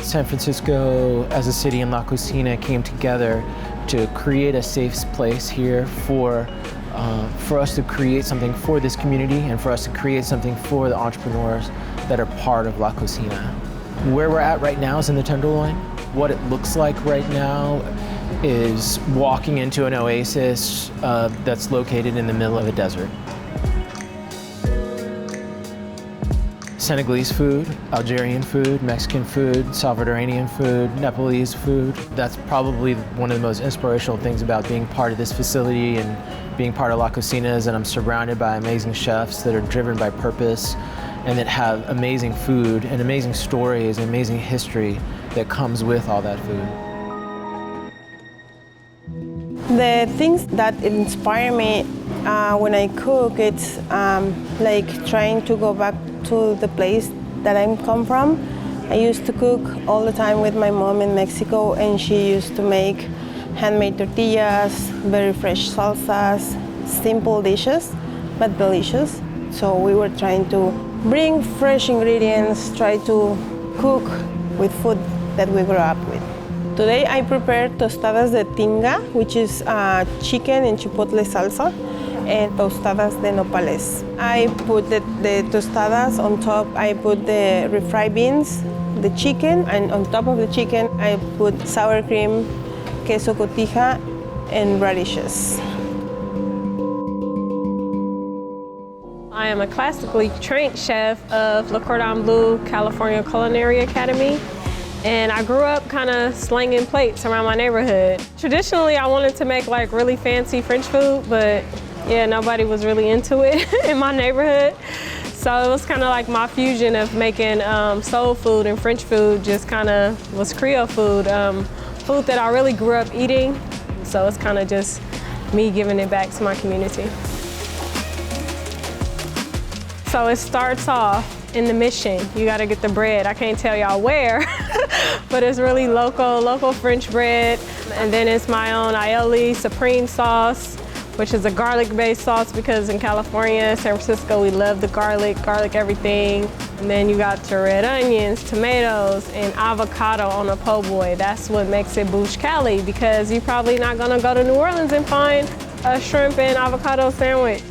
San Francisco as a city and La Cocina came together to create a safe place here for us to create something for this community and for us to create something for the entrepreneurs that are part of La Cocina. Where we're at right now is in the Tenderloin. What it looks like right now is walking into an oasis that's located in the middle of a desert. Senegalese food, Algerian food, Mexican food, Salvadorian food, Nepalese food. That's probably one of the most inspirational things about being part of this facility and being part of La Cocina is that I'm surrounded by amazing chefs that are driven by purpose and that have amazing food and amazing stories and amazing history that comes with all that food. The things that inspire me when I cook, it's like trying to go back to the place that I come from. I used to cook all the time with my mom in Mexico, and she used to make handmade tortillas, very fresh salsas, simple dishes, but delicious. So we were trying to bring fresh ingredients, try to cook with food that we grew up with. Today I prepared tostadas de tinga, which is chicken in chipotle salsa, and tostadas de nopales. I put the tostadas on top, I put the refried beans, the chicken, and on top of the chicken I put sour cream, queso cotija, and radishes. I am a classically trained chef of Le Cordon Bleu California Culinary Academy. And I grew up kind of slinging plates around my neighborhood. Traditionally, I wanted to make like really fancy French food, but yeah, nobody was really into it in my neighborhood. So it was kind of like my fusion of making soul food and French food just kind of was Creole food, food that I really grew up eating. So it's kind of just me giving it back to my community. So it starts off in the Mission. You gotta get the bread. I can't tell y'all where, but it's really local French bread. And then it's my own aioli supreme sauce, which is a garlic-based sauce because in California, San Francisco, we love the garlic everything. And then you got your red onions, tomatoes, and avocado on a po' boy. That's what makes it Bouche Cali, because you're probably not gonna go to New Orleans and find a shrimp and avocado sandwich.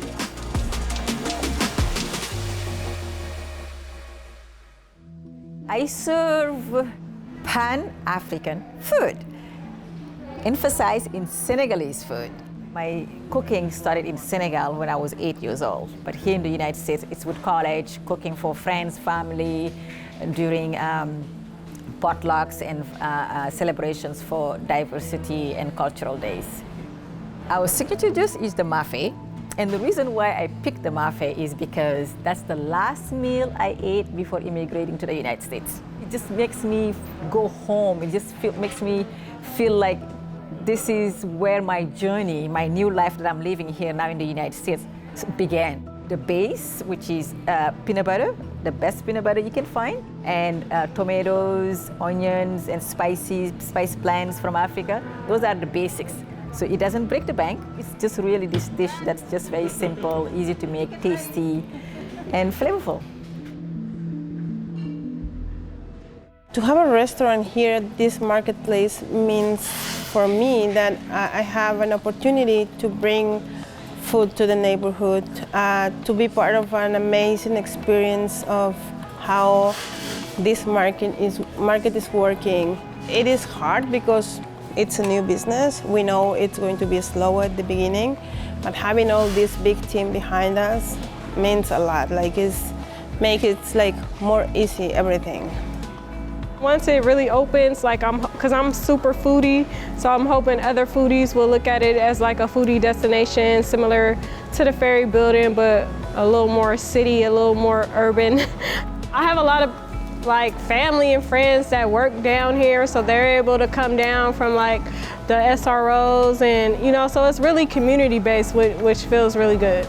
I serve Pan-African food, emphasized in Senegalese food. My cooking started in Senegal when I was 8 years old, but here in the United States, it's with college, cooking for friends, family, during potlucks and celebrations for diversity and cultural days. Our signature dish is the mafé. And the reason why I picked the mafé is because that's the last meal I ate before immigrating to the United States. It just makes me go home. It just makes me feel like this is where my journey, my new life that I'm living here now in the United States began. The base, which is peanut butter, the best peanut butter you can find, and tomatoes, onions, and spice blends from Africa. Those are the basics. So it doesn't break the bank. It's just really this dish that's just very simple, easy to make, tasty, and flavorful. To have a restaurant here at this marketplace means for me that I have an opportunity to bring food to the neighborhood, to be part of an amazing experience of how this market is working. It is hard because it's a new business. We know it's going to be slow at the beginning, but having all this big team behind us means a lot. Like it's like more easy, everything. Once it really opens, like because I'm super foodie, so I'm hoping other foodies will look at it as like a foodie destination, similar to the Ferry Building, but a little more city, a little more urban. I have a lot of like family and friends that work down here, so they're able to come down from like the SROs, and you know, so it's really community based, which feels really good.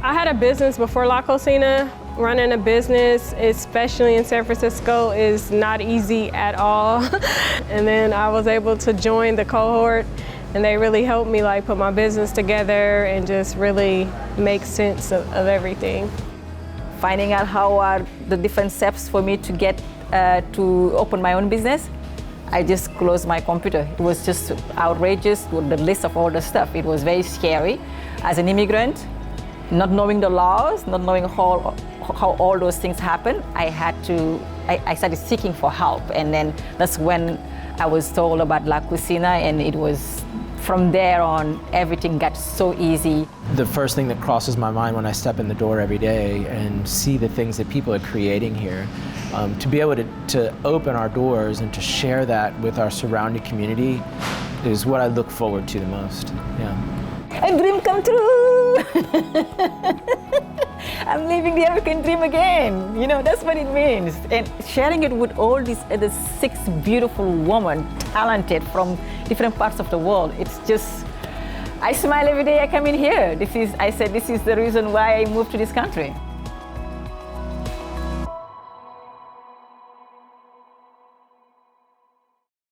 I had a business before La Cocina. Running a business, especially in San Francisco, is not easy at all. And then I was able to join the cohort, and they really helped me like put my business together and just really make sense of everything. Finding out how are the different steps for me to get to open my own business, I just closed my computer. It was just outrageous with the list of all the stuff. It was very scary. As an immigrant, not knowing the laws, not knowing how all those things happen, I started seeking for help. And then that's when I was told about La Cocina, and it was from there on, everything got so easy. The first thing that crosses my mind when I step in the door every day and see the things that people are creating here, to be able to open our doors and to share that with our surrounding community is what I look forward to the most. Yeah. A dream come true! I'm living the American dream again. You know, that's what it means. And sharing it with all these other 6 beautiful women, talented from different parts of the world. It's just, I smile every day I come in here. This is the reason why I moved to this country.